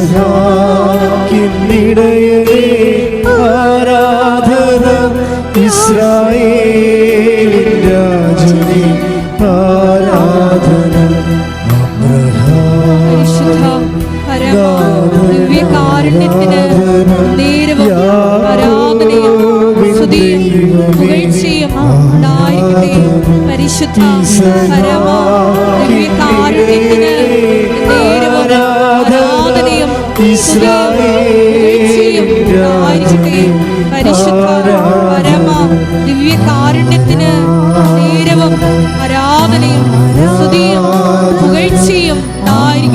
ഇസ്ഹാക്കിന്നിടയനേ ആരാധന, ഇസ്രായേലിൻ രാജനേ ആരാധന. ദിവ്യകാരുണ്യത്തിന് നേരവും ആരാധനയും സ്തുതിയും പുകഴ്ചയും ഉണ്ടായിരിക്കട്ടെ. പരിശുദ്ധ പരമ ദിവ്യകാരുണ്യത്തിന് നേരവും ആരാധനയും പുകഴ്ചയും ഉണ്ടായിരിക്കട്ടെ. പരിശുദ്ധ പരമ ദിവ്യകാരുണ്യത്തിന് നേരവും ആരാധനയും സ്തുതിയും പുകഴ്ചയും ഉണ്ടായിരിക്കട്ടെ.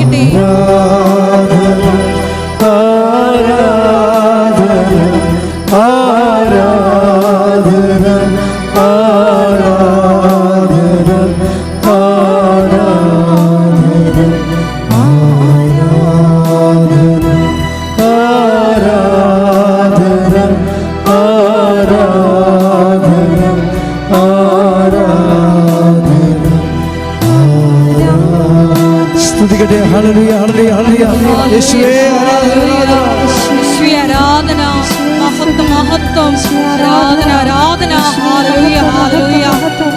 സ്തുതിക്കട്ടെ. ഹല്ലേലൂയ ഹല്ലേലൂയ ഹല്ലേലൂയ. യേശുവേ ആരാധന, മഹത്വം മഹത്വം, ആരാധന ആരാധന. ഹല്ലേലൂയ ഹല്ലേലൂയ.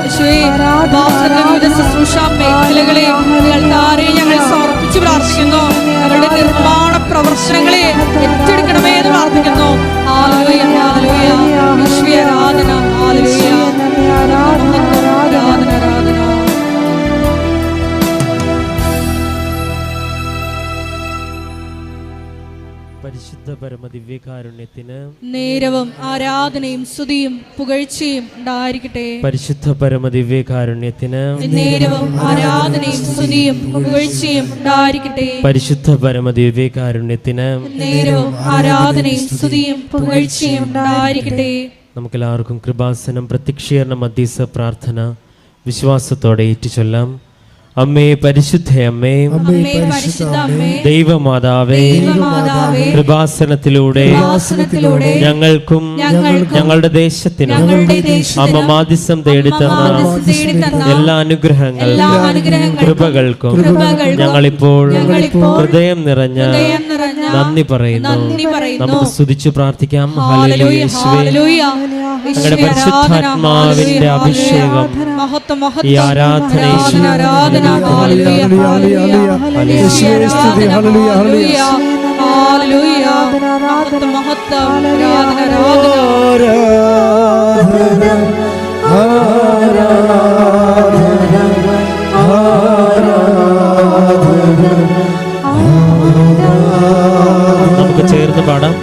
യേശുവേ വാസന വിവിധ ശുശ്രൂഷാ മേഖലകളെ ഞങ്ങൾ സമർപ്പിച്ച് പ്രാർത്ഥിക്കുന്നു. അവരുടെ നിർമ്മാണ പ്രവർത്തനങ്ങളെ ഏറ്റെടുക്കണമേ എന്ന് പ്രാർത്ഥിക്കുന്നു. ഹല്ലേലൂയ ഹല്ലേലൂയ. യേശുവേ ആരാധന. ഹല്ലേലൂയ ആരാധന ആരാധന ആരാധന. പരിശുദ്ധ പരമദിവ്യകാരുണ്യത്തിന് നേരവും ആരാധനയും സ്തുതിയും പുകഴ്ചയും ഉണ്ടായിരിക്കട്ടെ. പരിശുദ്ധ പരമദിവ്യകാരുണ്യത്തിന് നേരവും ആരാധനയും സ്തുതിയും പുകഴ്ചയും ഉണ്ടായിരിക്കട്ടെ. പരിശുദ്ധ പരമദിവ്യകാരുണ്യത്തിന് നേരവും ആരാധനയും സ്തുതിയും പുകഴ്ചയും ഉണ്ടായിരിക്കട്ടെ. നമുക്കെല്ലാവർക്കും കൃപാസനം പ്രത്യക്ഷീകരണ മധ്യസ്ഥ പ്രാർത്ഥന വിശ്വാസത്തോടെ ഏറ്റുചൊല്ലാം. അമ്മേ പരിശുദ്ധ അമ്മേ, ദൈവമാതാവേ, കൃപാസനത്തിലൂടെ ഞങ്ങൾക്കും ഞങ്ങളുടെ ദേശത്തിനും അമ്മ മാധ്യസ്ഥം തേടിത്തന്ന എല്ലാ അനുഗ്രഹങ്ങൾക്കും കൃപകൾക്കും ഞങ്ങളിപ്പോൾ ഹൃദയം നിറഞ്ഞ നന്ദി പറയുന്നു. നമുക്ക് സ്തുതിച്ചു പ്രാർത്ഥിക്കാം. ഹല്ലേലൂയ യേശുവേ, ഞങ്ങളുടെ പരിശുദ്ധാത്മാവിന്റെ അഭിഷേകം ഈ ആരാധനയിൽ നമുക്ക് ചേർന്ന് പാടാം.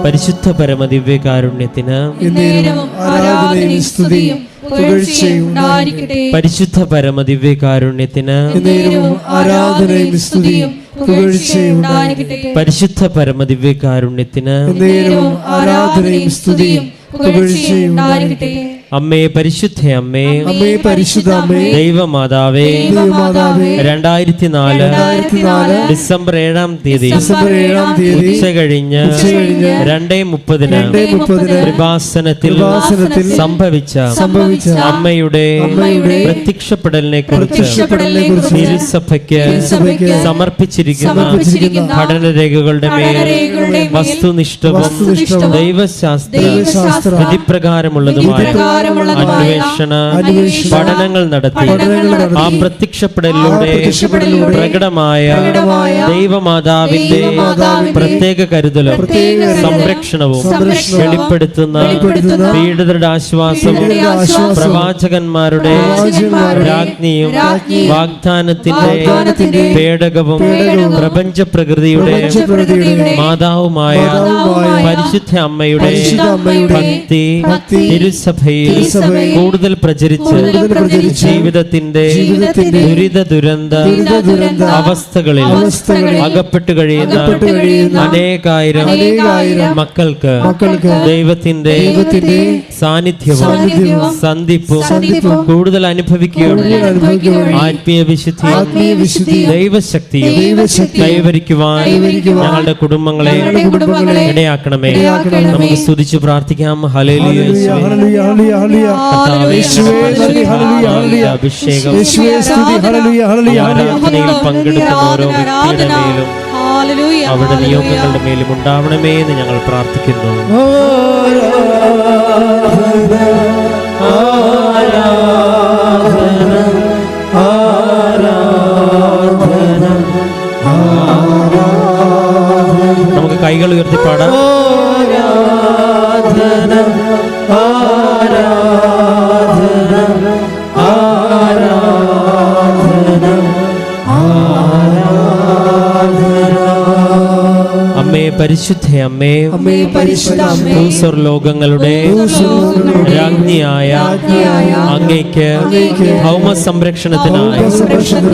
പരിശുദ്ധ പരമദിവ്യകാരുണ്യത്തിന് ആരാധനയും സ്തുതിയും പുകഴ്ചയും ഉണ്ടായിരിക്കട്ടെ. പരിശുദ്ധ പരമദിവ്യകാരുണ്യത്തിന് ആരാധനയും സ്തുതിയും പുകഴ്ചയും ഉണ്ടായിരിക്കട്ടെ. പരിശുദ്ധ പരമദിവ്യകാരുണ്യത്തിന് ആരാധനയും സ്തുതിയും പുകഴ്ചയും ഉണ്ടായിരിക്കട്ടെ. അമ്മേ പരിശുദ്ധ അമ്മേ, അമ്മേ പരിശുദ്ധ അമ്മേ, ദൈവമാതാവേ, 2004 ഡിസംബർ 7-ാം തീയതി ഉച്ച കഴിഞ്ഞ് 2:30 കൃപാസനത്തിൽ സംഭവിച്ച അമ്മയുടെ പ്രത്യക്ഷപ്പെടലിനെ കുറിച്ച് തിരുസഭയ്ക്ക് സമർപ്പിച്ചിരിക്കുന്ന പഠനരേഖകളുടെ മേൽ വസ്തുനിഷ്ഠവും ദൈവശാസ്ത്ര വിധിപ്രകാരമുള്ളതുമായ അന്വേഷണ പഠനങ്ങൾ നടത്തി ആ പ്രത്യക്ഷപ്പെടലിലൂടെ പ്രകടമായ ദൈവമാതാവിന്റെ പ്രത്യേക കരുതലും സംരക്ഷണവും വെളിപ്പെടുത്തുന്ന പീഡിതരുടെ ആശ്വാസവും പ്രവാചകന്മാരുടെ രാജ്ഞിയും വാഗ്ദാനത്തിന്റെ പേടകവും പ്രപഞ്ച പ്രകൃതിയുടെ മാതാവുമായ പരിശുദ്ധ അമ്മയുടെ ഭക്തി തിരുസഭയിൽ തിരുസഭയിൽ കൂടുതൽ പ്രചരിച്ച് ജീവിതത്തിന്റെ ദുരിത ദുരന്ത അവസ്ഥകളിൽ അകപ്പെട്ടു കഴിയുന്ന അനേകായിരം മക്കൾക്ക് ദൈവത്തിന്റെ സാന്നിധ്യവും സന്ധിപ്പും കൂടുതൽ അനുഭവിക്കുകയുള്ള ആത്മീയ വിശുദ്ധി ദൈവശക്തിയും കൈവരിക്കുവാൻ ഞങ്ങളുടെ കുടുംബങ്ങളെ ഇടയാക്കണമേ. നമുക്ക് സ്തുതിച്ച് പ്രാർത്ഥിക്കാം. ഹല്ലേലൂയ. അഭിഷേകം ആരാധനയിൽ പങ്കെടുക്കുന്ന ഓരോ വ്യക്തിയുടെ മേലും അവിടെ നിയോഗങ്ങളുടെ മേലും ഉണ്ടാവണമേ എന്ന് ഞങ്ങൾ പ്രാർത്ഥിക്കുന്നു. നമുക്ക് കൈകൾ ഉയർത്തി പാടാം. അമ്മേ പരിശുദ്ധ അമ്മേ, ഭൂസ്വർലോകങ്ങളുടെ രാജ്ഞിയായ അങ്ങേക്ക് ഭൗമ സംരക്ഷണത്തിനായി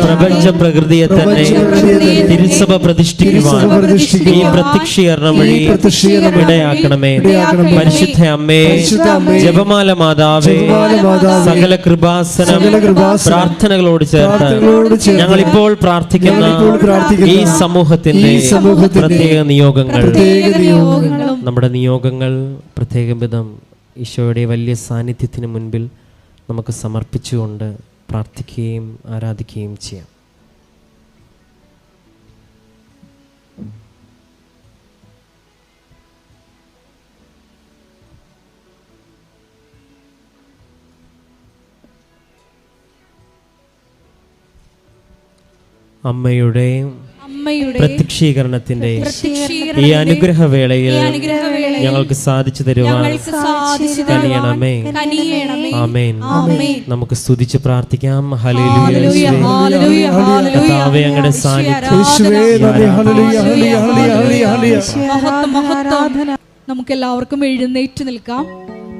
പ്രപഞ്ച പ്രകൃതിയെ തന്നെ തിരുസഭ പ്രതിഷ്ഠിക്കുവാൻ ഈ പ്രത്യക്ഷീകരണം വഴി ഇടയാക്കണമേ. പരിശുദ്ധ അമ്മേ, ജപമാല മാതാവേ, സകല കൃപാസനം പ്രാർത്ഥനകളോട് ചേർത്ത് ഞങ്ങൾ ഇപ്പോൾ പ്രാർത്ഥിക്കുന്ന ഈ സമൂഹത്തിന്റെ പ്രത്യേക നിയോഗങ്ങൾ, നമ്മുടെ നിയോഗങ്ങൾ പ്രത്യേക വിധം ഈശോയുടെ വലിയ സാന്നിധ്യത്തിന് മുൻപിൽ നമുക്ക് സമർപ്പിച്ചുകൊണ്ട് പ്രാർത്ഥിക്കുകയും ആരാധിക്കുകയും ചെയ്യാം. അമ്മയുടെ പ്രത്യക്ഷീകരണത്തിന്റെ ഈ അനുഗ്രഹവേളയിൽ ഞങ്ങൾക്ക് സാധിച്ചു തരുവാൻ കനിയണമേ. ആമേൻ. നമുക്ക് സ്തുതിച്ച് പ്രാർത്ഥിക്കാം. ഹല്ലേലൂയ. കർത്താവേ, അങ്ങയുടെ സാന്നിധ്യം നമുക്കെല്ലാവർക്കും എഴുന്നേറ്റ് നിൽക്കാം.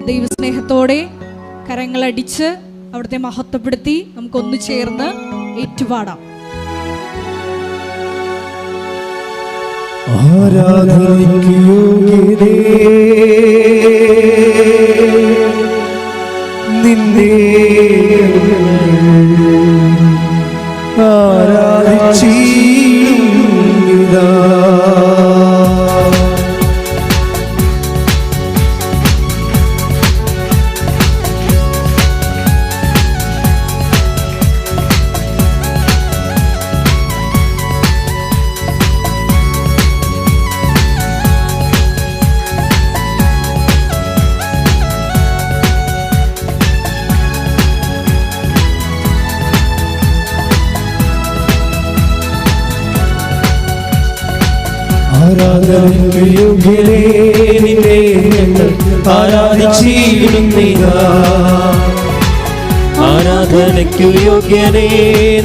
ദൈവസ്നേഹത്തോടെ കരങ്ങളടിച്ച് അവിടുത്തെ മഹത്വപ്പെടുത്തി നമുക്കൊന്നു ചേർന്ന് ഏറ്റുപാടാം. ആരാധനയ്ക്ക് യോഗ്യനേ നിന്നെ ആരാധിച്ചിടുന്നിതാ. ആരാധനയ്ക്ക് യോഗ്യനേ നിന്നെ ഞങ്ങൾ ആരാധിച്ചിടുന്നിതാ. ആരാധനയ്ക്കു യോഗ്യനേ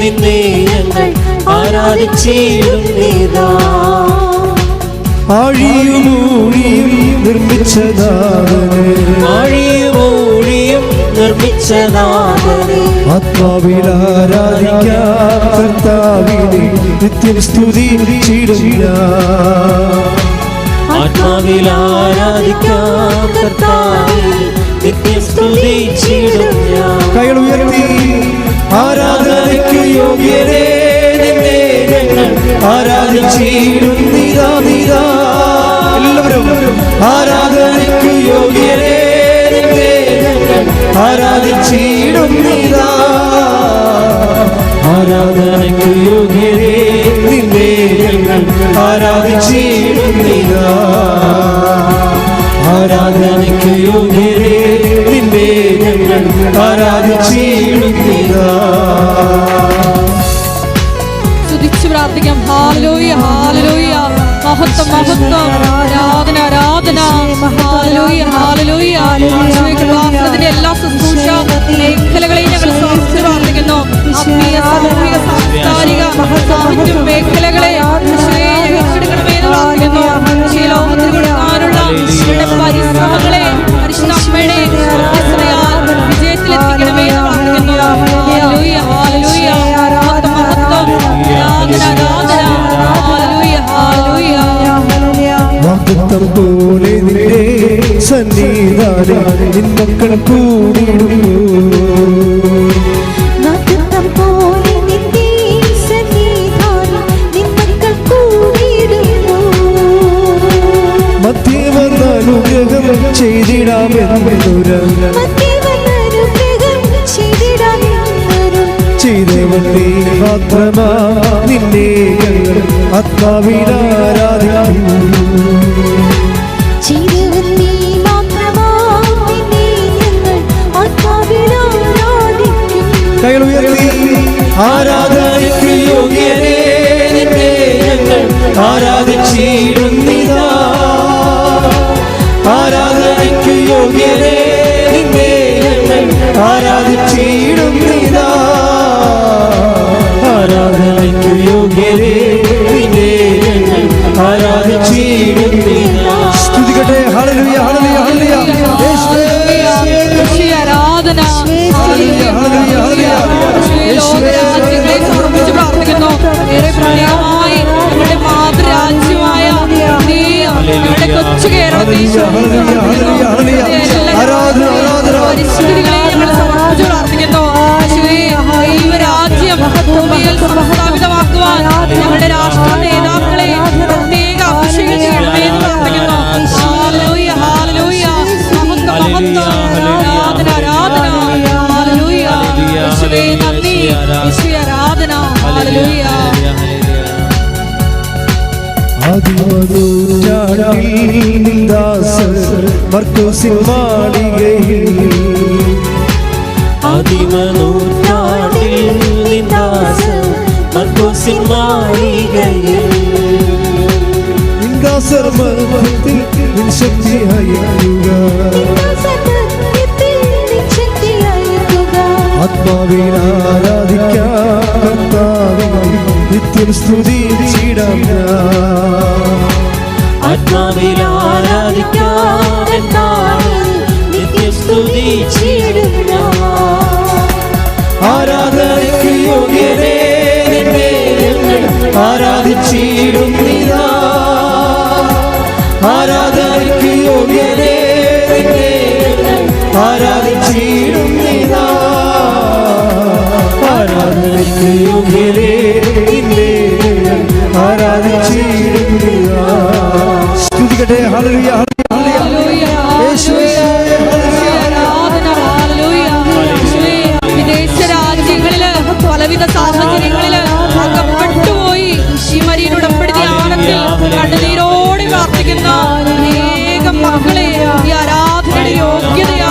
നിന്നെ ഞങ്ങൾ ആരാധിച്ചിടുന്നിതാ. ആഴിയുമൂഴിയും നിർമ്മിച്ചതാകനെ ആത്മാവിൽ ആരാധിക്കാം കർത്താവിനെ നിത്യം സ്തുതിച്ചിടുക. ആത്മാവിൽ ആരാധിക്കാം കർത്താവിനെ നിത്യം സ്തുതിച്ചിടുക. കൈകൾ ഉയർത്തി ആരാധനയ്ക്ക് യോഗ്യനേ നിന്നെ ഞങ്ങൾ ആരാധിച്ചിടുന്നിതാ. എല്ലാവരും ആരാധനയ്ക്ക് യോഗ്യനേ നിന്നെ ഞങ്ങൾ ആരാധിച്ചിടുന്നിതാ. ആരാധനയ്ക്ക് യോഗ്യനേ നിന്നെ ഞങ്ങൾ ആരാധിച്ചിടുന്നിതാ. ആരാധനയ്ക്ക് യോഗ്യനേ നിന്നെ ഞങ്ങൾ ആരാധിച്ചിടുന്നിതാ. സ്തുതിച്ച് പ്രാർത്ഥിക്കാം. ഹല്ലേലൂയ, ഹല്ലേലൂയ. മഹത്വം, മഹത്വം. ആരാധന, ആരാധന. ഹല്ലേലൂയ, ഹല്ലേലൂയ. കൃപാസനത്തിന്റെ എല്ലാ ശുശ്രൂഷ മേഖലകളെയും ഞങ്ങൾ സ്തുതിച്ച് പ്രാർത്ഥിക്കുന്നു. ആത്മീയ, സാമൂഹിക, സാംസ്കാരിക സാമൂഹ്യ മേഖലകളെ ഏറ്റെടുക്കണമേ എന്ന് പ്രാർത്ഥിക്കുന്നു. ഈ ലോകത്തിൽ കൊടുക്കാനുള്ള പരിശ്രമങ്ങളെ പരിശുദ്ധ അമ്മയുടെ സ്നേഹിതാനെ നിൻ മക്കൾ കൂടിയിടുന്നു. മധ്യേ വന്ന അനുഗ്രഹം ചെയ്തിടാമെന്നൊരു ചെയ്തവൻ നീ മാത്രമാ, നിന്നെ ഞങ്ങൾ ആത്മാവിൽ ആരാധിക്കുന്നു. കൈകൾ ഉയർത്തി ആരാധനയ്ക്ക് യോഗ്യനേ നിന്നെ ഞങ്ങൾ ആരാധിച്ചിടുന്നിതാ. ആരാധനയ്ക്ക് യോഗ്യനേ നിന്നെ ഞങ്ങൾ ആരാധിച്ചിടുന്നിതാ. ആരാധനയ്ക്ക് യോഗ്യനേ നിന്നെ ഞങ്ങൾ ആരാധിച്ചിടുന്നിതാ. സ്തുതിക്കട്ടെ. ഹല്ലേലൂയ ഹല്ലേലൂയ ഹല്ലേലൂയ. യേശുവേ ആരാധന ലോകരാജ്യങ്ങളെ സമർപ്പിച്ച് പ്രാർത്ഥിക്കുന്നു. ഏറെ പ്രണയമായി നമ്മുടെ മാതൃരാജ്യമായ നമ്മുടെ കൊച്ചു കേരളത്തിൽ പരിസ്ഥിതികളെ ഞങ്ങൾ സമർപ്പിച്ച് പ്രാർത്ഥിക്കുന്നു. ദൈവരാജ്യം ഭൂമിയിൽ സംസ്ഥാപിതമാക്കുവാൻ ഞങ്ങളുടെ രാഷ്ട്ര നേതാക്കളെ പ്രത്യേക അഭിഷേകം ചെയ്യണമേ എന്ന് പ്രാർത്ഥിക്കുന്നു. Hallelujah hallelujah. മർക്കോസിൻ മാളികയിൽ അതിമനൂറ്റാണ്ടിൽ നിന്ദാസൻ മർക്കോസിൻ മാളികയിൽ സർവത്തിൽ ശക്തി അയക്കുക. ആത്മാവിൽ ആരാധിക്കാം നിത്യം സ്തുതിച്ചിടാം. ആത്മാവിൽ ആരാധിക്കാം നിത്യം സ്തുതിച്ചിടാം. ആരാധനയ്ക്ക് യോഗ്യനേ നിന്നെ ഞങ്ങൾ ആരാധിച്ചിടുന്നിതാ. ആരാധനയ്ക്ക് യോഗ്യനേ നിന്നെ ഞങ്ങൾ ആരാധിച്ചിടുന്നിതാ. ആരാധനയ്ക്ക് യോഗ്യനേ നിന്നെ ഞങ്ങൾ ആരാധിച്ചിടുന്നിതാ. സ്തുതിക്കട്ടെ. ഹല്ലേലൂയ ഹല്ലേലൂയ. യേശുവേ വിദേശ രാജ്യങ്ങളില് പലവിധ സാഹചര്യങ്ങളില് അകപ്പെട്ടുപോയി ഈ മരിയൻ ഉടമ്പടി ധ്യാനത്തിൽ കണ്ണുനീരോടെ പ്രാർത്ഥിക്കുന്ന അനേകം മക്കളെ ഈ ആരാധനയുടെ യോഗ്യതയാ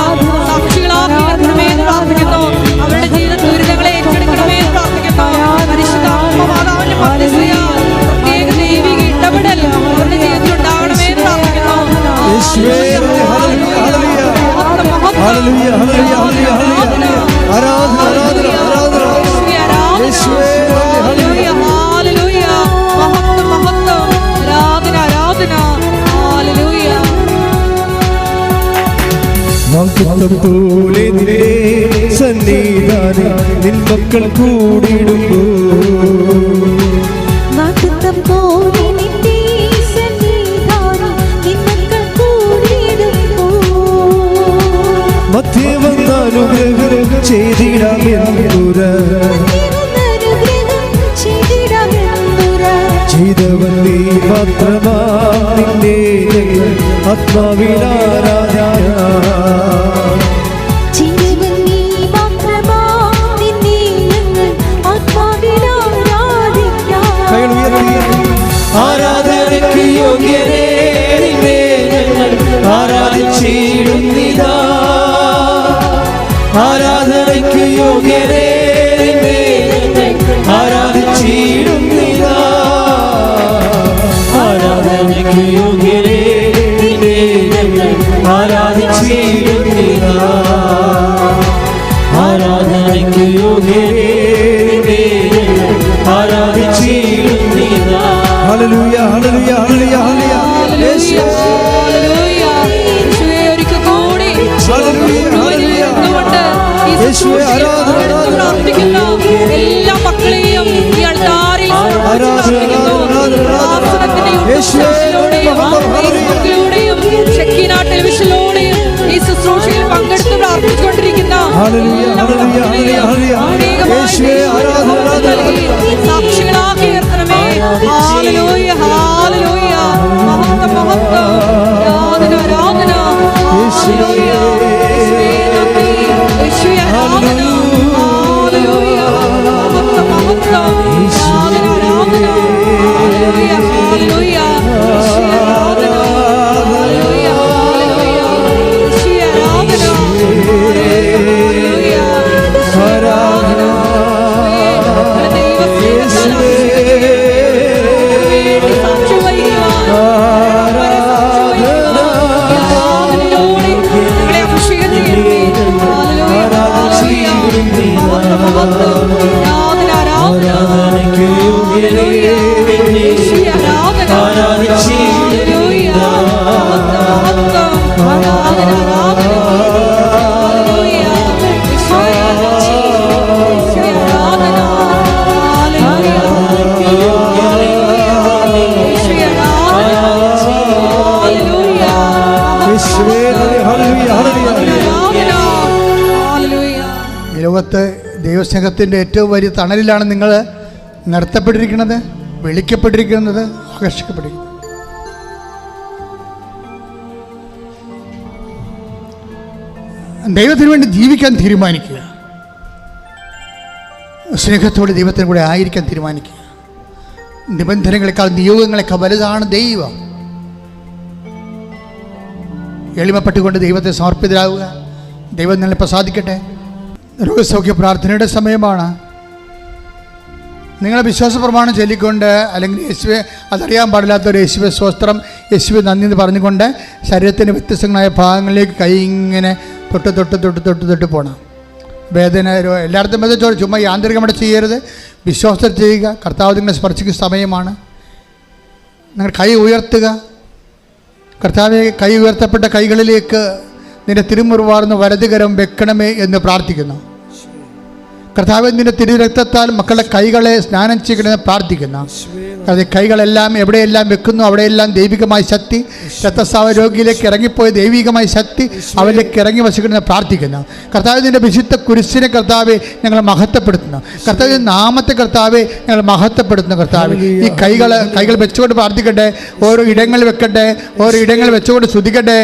സാക്ഷികളാക്കി നിർത്തണമെന്ന് പ്രാർത്ഥിക്കുന്നു. അവരുടെ ജീവിത ദുരിതങ്ങളെ ഏറ്റെടുക്കണമെന്ന് പ്രാർത്ഥിക്കുന്നു. പരിശുദ്ധാത്മമാതാവിന്റെ മധ്യസ്ഥയാ പ്രത്യേക ദൈവിക ഇടപെടൽ അവരുടെ ജീവിതത്തിൽ ഉണ്ടാകണമെന്ന് പ്രാർത്ഥിക്കുന്നു. പോലെ നിന്റെ സന്നിധാനം നിൻ മക്കൾ കൂടിയിടുമ്പോ മധ്യേ വന്ന അനുഗ്രഹം ചെയ്തിടാമെന്നുര ചെയ്തവൻ നീ മാത്രമാ, നിന്നെ ഞങ്ങൾ ആത്മാവിൽ ആരാധിക്കാം. ആരാധനയ്ക്ക് യോഗ്യനേ നിന്നെ ഞങ്ങൾ ആരാധിച്ചിടുന്നിതാ. ആരാധനയ്ക്ക് യോഗ്യനേ നിന്നെ ഞങ്ങൾ ആരാധിച്ചിടുന്നിതാ. ആരാധനയ്ക്ക് യോഗ്യനേ നിന്നെ ഞങ്ങൾ ആരാധിച്ചിടുന്നിതാ. ആരാധനയ്ക്ക് യോഗ്യനേ നിന്നെ ഞങ്ങൾ ആരാധിച്ചിടുന്നിതാ. ഹല്ലേലൂയ ഹല്ലേലൂയ ഹല്ലേലൂയ ഹല്ലേലൂയ. യേശുവേ ഒരിക്കൽ കൂടി യേശുവേ പ്രാർത്ഥിക്കുന്ന എല്ലാ മക്കളെയും ഈ അൾത്താരിൽ ടെലിവിഷനിലൂടെയും ഷെക്കീന ടെലിവിഷനിലൂടെയും ഈ ശുശ്രൂഷയിൽ പങ്കെടുത്ത് പ്രാർത്ഥിച്ചുകൊണ്ടിരിക്കുന്ന സാക്ഷികളാക്കി ഉയർത്തണമേ. ഹല്ലേലൂയ, ഹല്ലേലൂയ. മഹത്വം, മഹത്വം. ആരാധന, ആരാധന. ഹല്ലേലൂയ. യേശുവേ നന്ദി. യേശുവേ ആരാധന. ഹല്ലേലൂയ. മഹത്വം, മഹത്വം. ആരാധന, ആരാധന. ഹല്ലേലൂയ, ഹല്ലേലൂയ. യേശുവേ ആരാധന. ഹല്ലേലൂയ, ഹല്ലേലൂയ. യേശുവേ ആരാധന. ഹല്ലേലൂയ. ആരാധന. സാക്ഷ്യം വഹിക്കുവാൻ നിങ്ങളെ അഭിഷേകം ചെയ്യണമേ. ഹല്ലേലൂയ, ഹല്ലേലൂയ. മഹത്വം, മഹത്വം. ആരാധന, ആരാധന. ഹല്ലേലൂയ. യേശുവേ ആരാധന. ഹല്ലേലൂയ. മഹത്വം, മഹത്വം. ആരാധന, ആരാധന. ഹല്ലേലൂയ. യേശുവേ ആരാധന. യേശുവേ ആരാധന. ഹല്ലേലൂയ. യേശുവേ ആരാധന. ഹല്ലേലൂയ. യേശുവേ നന്ദി. ഹല്ലേലൂയ, ഹല്ലേലൂയ. ഹല്ലേലൂയ. ഈ ലോകത്ത് ദൈവസ്നേഹത്തിൻ്റെ ഏറ്റവും വലിയ തണലിലാണ് നിങ്ങൾ നിർത്തപ്പെട്ടിരിക്കുന്നത്, വിളിക്കപ്പെട്ടിരിക്കുന്നത്, ആകർഷിക്കപ്പെട്ടിരിക്കുന്നത്. ദൈവത്തിന് വേണ്ടി ജീവിക്കാൻ തീരുമാനിക്കുക. സ്നേഹത്തോടെ ദൈവത്തിന് കൂടെ ആയിരിക്കാൻ തീരുമാനിക്കുക. നിബന്ധനകളെക്കാൾ നിയോഗങ്ങളെക്കാൾ വലുതാണ് ദൈവം. എളിമപ്പെട്ടുകൊണ്ട് ദൈവത്തെ സമർപ്പിതരാകുക. ദൈവം നിങ്ങളെ പ്രസാദിക്കട്ടെ. രോഗസൗഖ്യ പ്രാർത്ഥനയുടെ സമയമാണ്. നിങ്ങൾ വിശ്വാസ പ്രമാണം ചൊല്ലിക്കൊണ്ട്, അല്ലെങ്കിൽ യേശുവെ അതറിയാൻ പാടില്ലാത്തൊരു യേശുവെ സ്വസ്ത്രം, യേശുവെ നന്ദി എന്ന് പറഞ്ഞുകൊണ്ട് ശരീരത്തിൻ്റെ വ്യത്യസ്തങ്ങളായ ഭാഗങ്ങളിലേക്ക് കൈ ഇങ്ങനെ തൊട്ട് തൊട്ട് തൊട്ട് തൊട്ട് തൊട്ട് പോകണം. വേദന എല്ലായിടത്തും വേദന ചുമ്മാ യാന്ത്രികമായിട്ട് ചെയ്യരുത്. വിശ്വാസത്തിൽ ചെയ്യുക. കർത്താവ് നിങ്ങളെ സ്പർശിക്കുന്ന സമയമാണ്. നിങ്ങൾ കൈ ഉയർത്തുക. കർത്താവെ, കൈ ഉയർത്തപ്പെട്ട കൈകളിലേക്ക് നിന്റെ തിരുമുറിവാർന്ന് വലതുകരം വെക്കണമേ എന്ന് പ്രാർത്ഥിക്കുന്നു. കർത്താവ് നിന്റെ തിരുരക്തത്താൽ മക്കളുടെ കൈകളെ സ്നാനം ചെയ്യണമെന്ന് പ്രാർത്ഥിക്കുന്നു. അത് കൈകളെല്ലാം എവിടെയെല്ലാം വെക്കുന്നു അവിടെയെല്ലാം ദൈവികമായ ശക്തി, രക്തസ്രാവ രോഗിയിലേക്ക് ഇറങ്ങിപ്പോയ ദൈവികമായ ശക്തി അവരിലേക്ക് ഇറങ്ങി വസിക്കണമെന്ന് പ്രാർത്ഥിക്കുന്നു. കർത്താവ് നിന്റെ വിശുദ്ധ കുരിശിനെ കർത്താവെ ഞങ്ങൾ മഹത്വപ്പെടുത്തുന്നു. കർത്താവ് നാമത്തെ കർത്താവെ ഞങ്ങൾ മഹത്വപ്പെടുത്തുന്നു. കർത്താവ് ഈ കൈകൾ വെച്ചുകൊണ്ട് പ്രാർത്ഥിക്കട്ടെ. ഓരോ ഇടങ്ങൾ വെക്കട്ടെ. ഓരോ ഇടങ്ങൾ വെച്ചുകൊണ്ട് സ്തുതിക്കട്ടെ.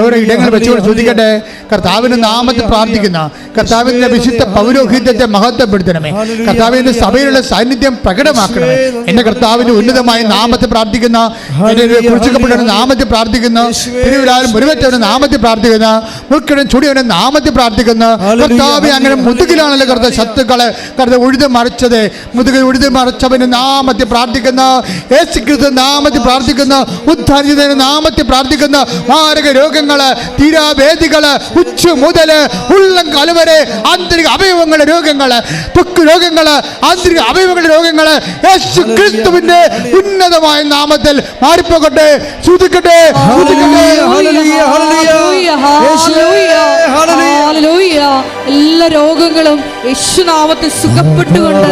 ഓരോ ഇടങ്ങൾ വെച്ചുകൊണ്ട് സ്തുതിക്കട്ടെ. കർത്താവിൻ്റെ നാമത്തിൽ പ്രാർത്ഥിക്കുന്നു. കർത്താവിൻ്റെ വിശുദ്ധ പൗരോഹിത്യത്തെ മഹത്വപ്പെടുത്തണമേ. കർത്താവിൻ്റെ സഭയിലുള്ള സാന്നിധ്യം പ്രകടമാക്കണമേ. എൻ്റെ കർത്താവിൻ്റെ ഉന്നതമായ നാമത്തെ പ്രാർത്ഥിക്കുന്ന, കുറിച്ചപ്പെട്ട നാമത്തെ പ്രാർത്ഥിക്കുന്ന, തിരുവിലാലും മുരുവറ്റവന്റെ നാമത്തെ പ്രാർത്ഥിക്കുന്ന, മുൾക്കിടം ചുടിയവന്റെ നാമത്തെ പ്രാർത്ഥിക്കുന്ന കർത്താവ്. അങ്ങനെ മുതുകിലാണല്ലോ കർത്താവ് ശത്രുക്കളെ കർത്താവ് ഉഴുതു മറിച്ചത്. മുതുകിൽ ഉഴുതു മറിച്ചവന്റെ നാമത്തെ പ്രാർത്ഥിക്കുന്ന, യേശുക്രിസ്തു നാമത്തെ പ്രാർത്ഥിക്കുന്ന, ഉദ്ധാരിതന്റെ നാമത്തെ പ്രാർത്ഥിക്കുന്ന, മാരക രോഗങ്ങള്, തീരാവേദികള്, ഉച്ച മുതല് ഉള്ളം കലവരെ ആന്തരിക അവയവങ്ങളുടെ രോഗങ്ങള്, ത്വക്ക് രോഗങ്ങള്, ആന്തരിക അവയവങ്ങളുടെ രോഗങ്ങള് യേശു ക്രിസ്തുവിന്റെ ഉന്നതമായ നാമത്തിൽ മാറിപ്പോകട്ടെ. സ്തുതിക്കട്ടെ, സ്തുതിക്കട്ടെ. എല്ലാ രോഗങ്ങളും യേശുനാമത്തിൽ സുഖപ്പെട്ടുകൊണ്ട്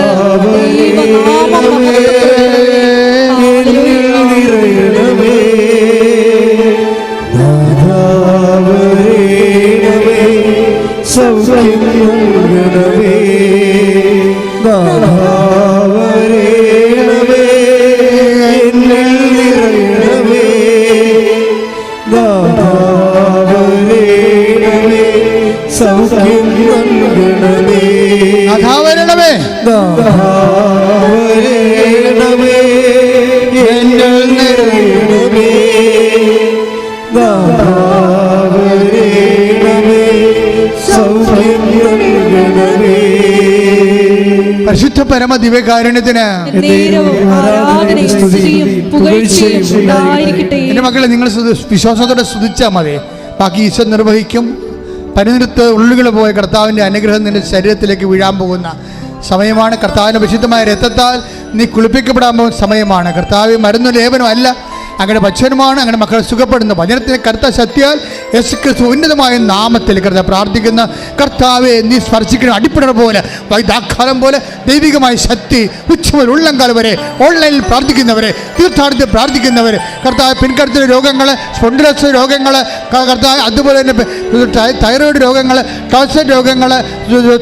പരിശുദ്ധ പരമ ദിവ്യകാരുണ്യത്തിന് എൻ്റെ മക്കളെ, നിങ്ങൾ വിശ്വാസത്തോടെ സ്തുതിച്ചാൽ മതി. ബാക്കി ഈശോ നിർവഹിക്കും. പരിനിർത്ത് ഉള്ളുകൾ പോയ കർത്താവിൻ്റെ അനുഗ്രഹം നിന്റെ ശരീരത്തിലേക്ക് വീഴാൻ പോകുന്ന സമയമാണ്. കർത്താവിൻ്റെ വിശുദ്ധമായ രക്തത്താൽ നീ കുളിപ്പിക്കപ്പെടാൻ പോകുന്ന സമയമാണ്. കർത്താവ് മരുന്ന് ലേപനം അല്ല, അങ്ങനെ വചനമാണ് അങ്ങനെ മക്കൾ സുഖപ്പെടുന്ന വചനത്തിന് കർത്ത ശക്തിയാൽ യേശുക്രിസ്തു ഉന്നതമായ നാമത്തിൽ കർത്താവ് പ്രാർത്ഥിക്കുന്ന കർത്താവെ നീ സ്പർശിക്കുന്ന അടിപ്പിടർ പോലെ വൈദാക്കാലം പോലെ ദൈവികമായ ശക്തി ഉച്ചമുതൽ ഉള്ളംകാലം വരെ ഓൺലൈനിൽ പ്രാർത്ഥിക്കുന്നവരെ തീർത്ഥാടനത്തിൽ പ്രാർത്ഥിക്കുന്നവർ കർത്താവ് പിൻകഴുത്തിലെ രോഗങ്ങൾ സ്പോണ്ടിലോസിസ് രോഗങ്ങൾ കർത്താവ് അതുപോലെ തന്നെ തൈറോയ്ഡ് രോഗങ്ങൾ ടോൺസിൽ രോഗങ്ങൾ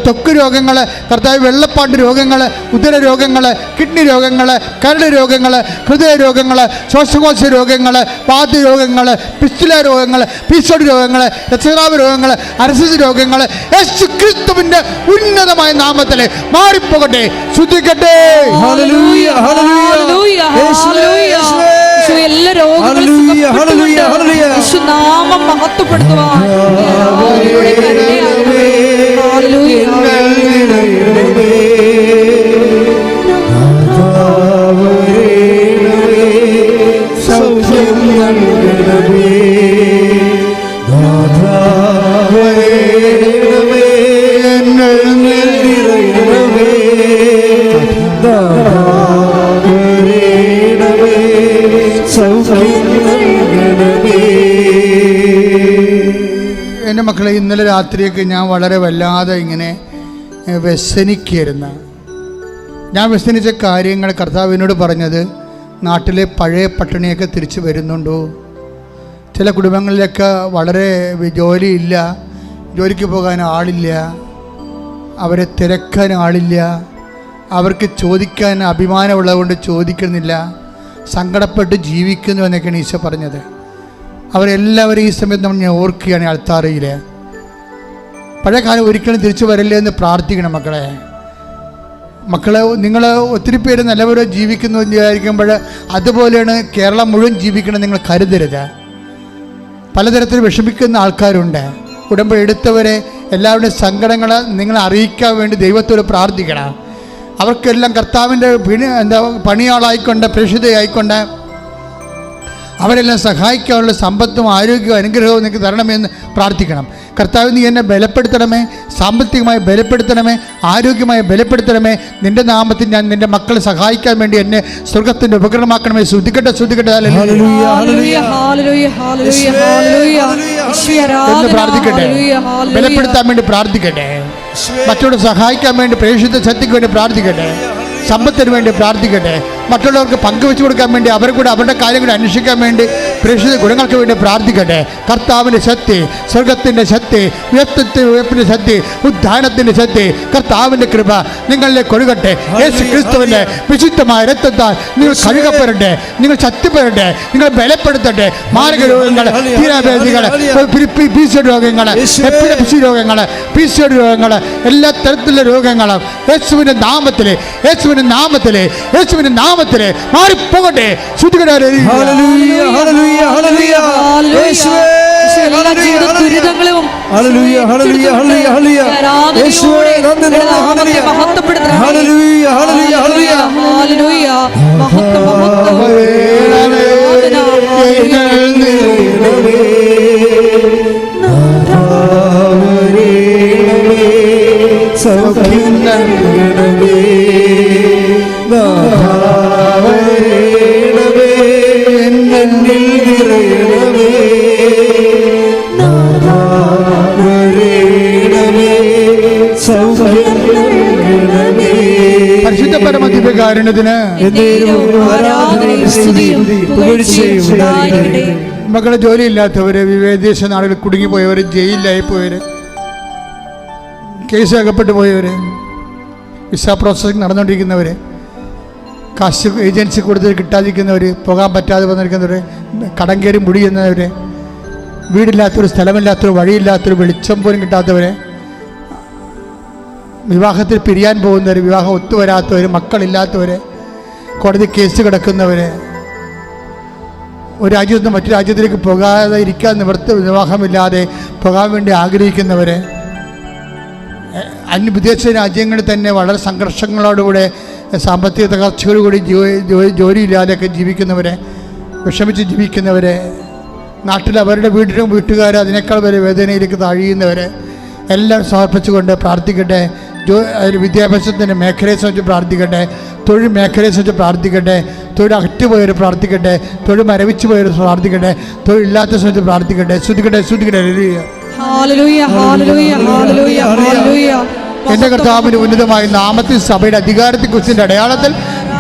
ത്വക്ക് രോഗങ്ങൾ കർത്താവ് വെള്ളപ്പാണ്ട് രോഗങ്ങൾ ഉദര രോഗങ്ങൾ കിഡ്നി രോഗങ്ങൾ കരട് രോഗങ്ങൾ ഹൃദയ രോഗങ്ങൾ ശ്വാസകോശ രോഗങ്ങൾ വാത രോഗങ്ങൾ പിസ്റ്റുല രോഗങ്ങൾ പീസോഡ് രോഗങ്ങൾ രക്തസ്രാവ രോഗങ്ങൾ അരസിസ് രോഗങ്ങൾ യേശുക്രിസ്തുവിന്റെ ഉന്നതമായ നാമത്തിൽ മാറിപ്പോകട്ടെ, ശുദ്ധിക്കട്ടെ. ഹല്ലേലൂയ, ഹല്ലേലൂയ, ഹല്ലേലൂയ. എല്ലാ രോഗങ്ങളും സുഖപ്പെട്ടുകൊണ്ട് യേശുനാമം മഹത്വപ്പെടുത്തുവാൻ യഹോവയുടെ കരുണയാകണമേ. ഹല്ലേലൂയ. സൗഖ്യം നൽകണമേ, എൻ്റെ മക്കളെ, ഇന്നലെ രാത്രിയൊക്കെ ഞാൻ വളരെ വല്ലാതെ ഇങ്ങനെ വ്യസനിക്കായിരുന്നു. ഞാൻ വ്യസനിച്ച കാര്യങ്ങൾ കർത്താവിനോട് പറഞ്ഞത്, നാട്ടിലെ പഴയ പട്ടിണിയൊക്കെ തിരിച്ചു വരുന്നുണ്ടോ? ചില കുടുംബങ്ങളിലൊക്കെ വളരെ ജോലിയില്ല, ജോലിക്ക് പോകാൻ ആളില്ല, അവരെ തിരക്കാൻ ആളില്ല, അവർക്ക് ചോദിക്കാൻ അഭിമാനമുള്ളതുകൊണ്ട് ചോദിക്കുന്നില്ല, സങ്കടപ്പെട്ട് ജീവിക്കുന്നു എന്നൊക്കെയാണ് ഈശോ പറഞ്ഞത്. അവരെല്ലാവരും ഈ സമയത്ത് നമ്മൾ ഞാൻ ഓർക്കുകയാണ് അൾത്താരയിൽ. പഴയ കാലം ഒരിക്കലും തിരിച്ചു വരില്ല എന്ന് പ്രാർത്ഥിക്കണം മക്കളെ. നിങ്ങൾ ഒത്തിരി പേര് നല്ലവരോ ജീവിക്കുന്നു എന്ന് വിചാരിക്കുമ്പോൾ അതുപോലെയാണ് കേരളം മുഴുവൻ ജീവിക്കണം നിങ്ങൾ കരുതരുത്. പലതരത്തിൽ വിഷമിക്കുന്ന ആൾക്കാരുണ്ട്. ഉടമ്പടി എടുത്തവരെ എല്ലാവരുടെയും സങ്കടങ്ങൾ നിങ്ങളെ അറിയിക്കാൻ വേണ്ടി ദൈവത്തോട് പ്രാർത്ഥിക്കണം. അവർക്കെല്ലാം കർത്താവിൻ്റെ പണിയാളായിക്കൊണ്ട് പ്രേക്ഷിതയായിക്കൊണ്ട് അവരെല്ലാം സഹായിക്കാനുള്ള സമ്പത്തും ആരോഗ്യവും അനുഗ്രഹവും നിങ്ങൾക്ക് തരണമെന്ന് പ്രാർത്ഥിക്കണം. കർത്താവ് നീ എന്നെ ബലപ്പെടുത്തണമേ, സാമ്പത്തികമായി ബലപ്പെടുത്തണമേ, ആരോഗ്യമായി ബലപ്പെടുത്തണമേ. നിൻ്റെ നാമത്തിൽ ഞാൻ നിൻ്റെ മക്കളെ സഹായിക്കാൻ വേണ്ടി എന്നെ സ്വർഗത്തിൻ്റെ ഉപകരണമാക്കണമേ. ശ്രദ്ധിക്കട്ടെ, ശ്രദ്ധിക്കട്ടെ എന്ന് പ്രാർത്ഥിക്കട്ടെ. ബലപ്പെടുത്താൻ വേണ്ടി പ്രാർത്ഥിക്കട്ടെ. മറ്റുള്ളവരെ സഹായിക്കാൻ വേണ്ടി പ്രേക്ഷിത ശക്തിക്ക് വേണ്ടി പ്രാർത്ഥിക്കട്ടെ. സമ്പത്തിന് വേണ്ടി പ്രാർത്ഥിക്കട്ടെ. മറ്റുള്ളവർക്ക് പങ്കുവെച്ചു കൊടുക്കാൻ വേണ്ടി അവരെ കൂടെ അവരുടെ കാര്യം കൂടെ അന്വേഷിക്കാൻ വേണ്ടി പ്രേക്ഷിത ഗുണങ്ങൾക്ക് വേണ്ടി പ്രാർത്ഥിക്കട്ടെ. കർത്താവിൻ്റെ ശക്തി, സ്വർഗത്തിൻ്റെ ശക്തി, ഉയർപ്പിൻ്റെ ശക്തി, ഉദ്ധാനത്തിൻ്റെ ശക്തി, കർത്താവിൻ്റെ കൃപ നിങ്ങളിലേക്ക് ഒഴുകട്ടെ. യേശു ക്രിസ്തുവിൻ്റെ വിശുദ്ധമായ രക്തത്താൽ നിങ്ങൾ കഴുകപ്പെടട്ടെ, നിങ്ങൾ ശക്തിപ്പെടട്ടെ, നിങ്ങൾ ബലപ്പെടുത്തട്ടെ. മാരക രോഗങ്ങൾ, തീരാവേദികൾ, പീസിയോഡ് രോഗങ്ങൾ, എപ്പിലെപ്സി രോഗങ്ങൾ, പീസിയോഡ് രോഗങ്ങൾ, എല്ലാ തരത്തിലുള്ള രോഗങ്ങളും യേശുവിൻ്റെ നാമത്തിൽ, യേശുവിൻ്റെ നാമത്തിൽ, യേശുവിൻ്റെ നാമത്തിൽ മാറിപ്പോകട്ടെ. സൗഖ്യം നൽകണമേ, എന്നിൽ നിറയണമേ, സൗഖ്യം നൽകണമേ. പരിശുദ്ധ പരമ ദിവ്യകാരുണ്യത്തിന് മക്കളെ, ജോലിയില്ലാത്തവര്, വിദേശ നാടുകളിൽ കുടുങ്ങിപ്പോയവർ, ജയിലിലായി പോയവര്, കേസ് അകപ്പെട്ടു പോയവർ, വിസ പ്രോസസ്സിംഗ് നടന്നുകൊണ്ടിരിക്കുന്നവർ, കാശ് ഏജൻസി കൊടുത്ത് കിട്ടാതിരിക്കുന്നവർ, പോകാൻ പറ്റാതെ വന്നിരിക്കുന്നവർ, കടം കയറി മുടി ചെയ്യുന്നവർ, വീടില്ലാത്തവർ, സ്ഥലമില്ലാത്തവർ, വഴിയില്ലാത്തവർ, വെളിച്ചം പോലും കിട്ടാത്തവർ, വിവാഹത്തിൽ പിരിയാൻ പോകുന്നവർ, വിവാഹം ഒത്തുവരാത്തവർ, മക്കളില്ലാത്തവർ, കോടതി കേസ് കിടക്കുന്നവർ, ഒരു രാജ്യത്ത് നിന്ന് മറ്റു രാജ്യത്തിലേക്ക് പോകാതെ ഇരിക്കാൻ വിവാഹമില്ലാതെ പോകാൻ വേണ്ടി ആഗ്രഹിക്കുന്നവർ, വിദേശ രാജ്യങ്ങളിൽ തന്നെ വളരെ സംഘർഷങ്ങളോടുകൂടെ സാമ്പത്തിക തകർച്ചയോടുകൂടി ജോലിയില്ലാതെയൊക്കെ ജീവിക്കുന്നവരെ, വിഷമിച്ച് ജീവിക്കുന്നവരെ, നാട്ടിൽ അവരുടെ വീട്ടുകാർ അതിനേക്കാൾ വരെ വേദനയിലേക്ക് താഴിയുന്നവരെ എല്ലാം സമർപ്പിച്ചുകൊണ്ട് പ്രാർത്ഥിക്കട്ടെ. വിദ്യാഭ്യാസത്തിൻ്റെ മേഖലയെ സംബന്ധിച്ച് പ്രാർത്ഥിക്കട്ടെ. തൊഴിൽ മേഖലയെ സംബന്ധിച്ച് പ്രാർത്ഥിക്കട്ടെ. തൊഴിൽ അകറ്റുപോയവർ പ്രാർത്ഥിക്കട്ടെ. തൊഴിൽ മരവിച്ചു പോയവർ പ്രാർത്ഥിക്കട്ടെ. തൊഴിലില്ലാത്ത സംബന്ധിച്ച് പ്രാർത്ഥിക്കട്ടെ. ശ്രുതിക്കട്ടെ, ശ്രുതിക്കട്ടെ. ഹല്ലേലൂയ, ഹല്ലേലൂയ, ഹല്ലേലൂയ, ഹല്ലേലൂയ. എൻ്റെ കർത്താവിൻ്റെ ഉന്നതമായ നാമത്തിൽ സഭയുടെ അധികാരത്തെക്കുറിച്ചിൻ്റെ അടയാളത്തിൽ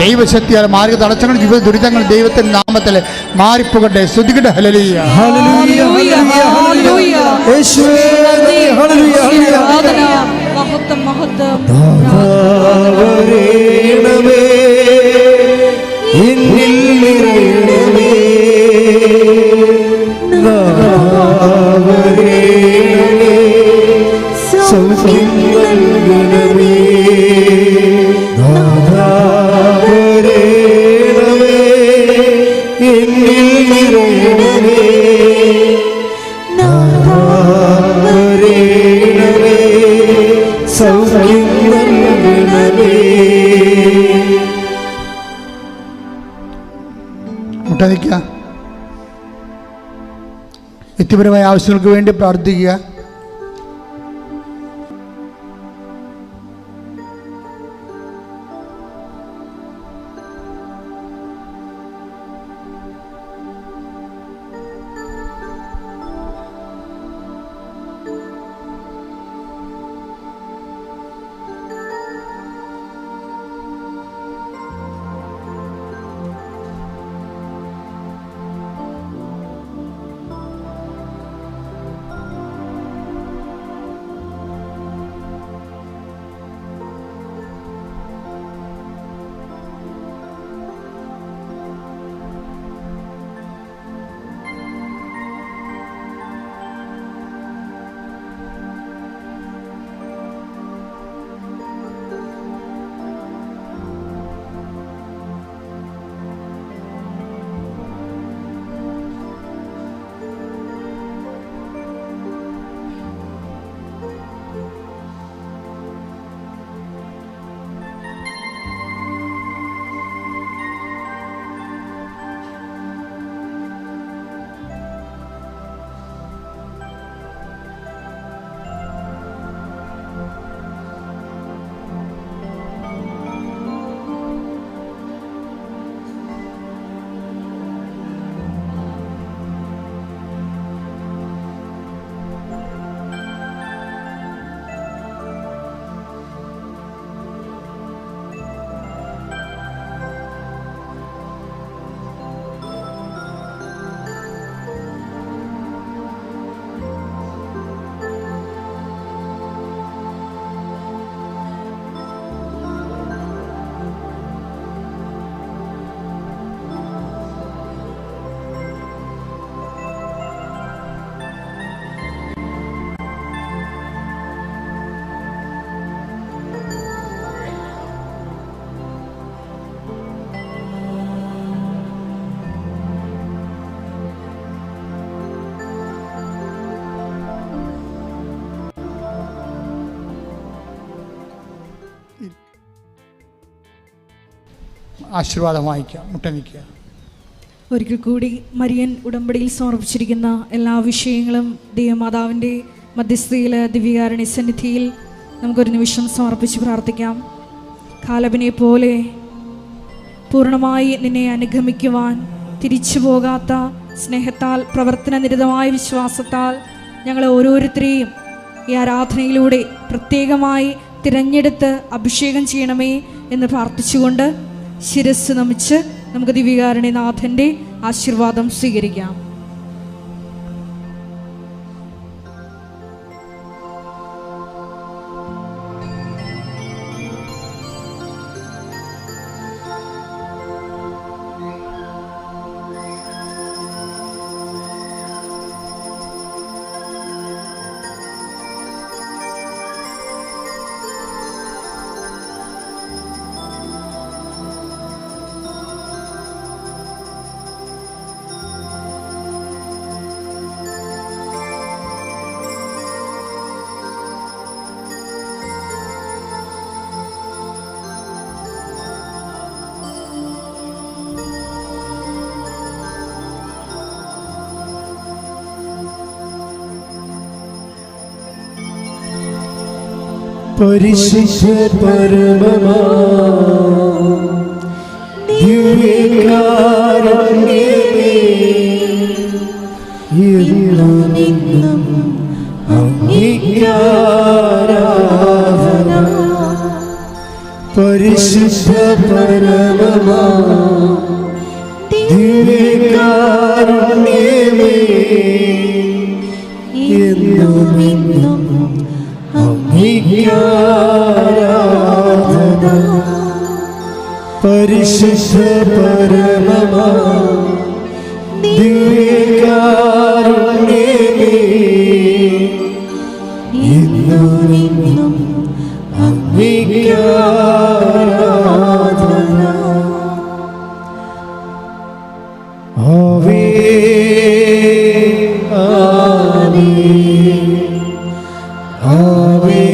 ദൈവശക്തിയാൽ മാർഗ തടസ്സങ്ങൾ ജീവിത ദുരിതങ്ങൾ ദൈവത്തിൻ്റെ നാമത്തിൽ മാറിപ്പോകട്ടെ. ശ്രുതിക്കട്ടെ. ഹല്ലേലൂയ, ഹല്ലേലൂയ, ഹല്ലേലൂയ, ഹല്ലേലൂയ. യേശുവേ ഹല്ലേലൂയ, ഹല്ലേലൂയ. മഹത്വം, മഹത്വം. വരേണമേ എന്നിൽ നിറയണമേ, വരേണമേ സൗഖ്യം നൽകണമേ, വരേണമേ എന്നിൽ നിറയണമേ, വരേണമേ സൗഖ്യം നൽകണമേ. മുട്ടനിക്കുക. വ്യക്തിപരമായ ആവശ്യങ്ങൾക്ക് വേണ്ടി പ്രാർത്ഥിക്കുക. ആശീർവാദം വായിക്കാം. മുട്ടനിക്കുക. ഒരിക്കൽ കൂടി മരിയൻ ഉടമ്പടിയിൽ സമർപ്പിച്ചിരിക്കുന്ന എല്ലാ വിഷയങ്ങളും ദൈവമാതാവിൻ്റെ മധ്യസ്ഥയിൽ ദിവ്യകാരുണ്യ സന്നിധിയിൽ നമുക്കൊരു നിമിഷം സമർപ്പിച്ച് പ്രാർത്ഥിക്കാം. കാലബിനെ പോലെ പൂർണ്ണമായി നിന്നെ അനുഗമിക്കുവാൻ തിരിച്ചു പോകാത്ത സ്നേഹത്താൽ പ്രവർത്തന നിരതമായ വിശ്വാസത്താൽ ഞങ്ങളെ ഓരോരുത്തരെയും ഈ ആരാധനയിലൂടെ പ്രത്യേകമായി തിരഞ്ഞെടുത്ത് അഭിഷേകം ചെയ്യണമേ എന്ന് പ്രാർത്ഥിച്ചുകൊണ്ട് ശിരസ് നമിച്ച് നമുക്ക് ദിവ്യകാരുണ്യനാഥൻ്റെ ആശീർവാദം സ്വീകരിക്കാം. പരിശുദ്ധ പരമമാ ദിവ്യകാരുണ്യമേ, എന്നും അങ്ങേക്കാരാധന. പരിശുദ്ധ പരമമാ ദിവ്യകാരുണ്യമേ, എന്നും അങ്ങേക്കാരാധന. പരിശുദ്ധ പരമമാ ദിവ്യകാരുണ്യമേ, എന്നും അങ്ങേക്കാരാധന. ആവേ ആവേ ആവേ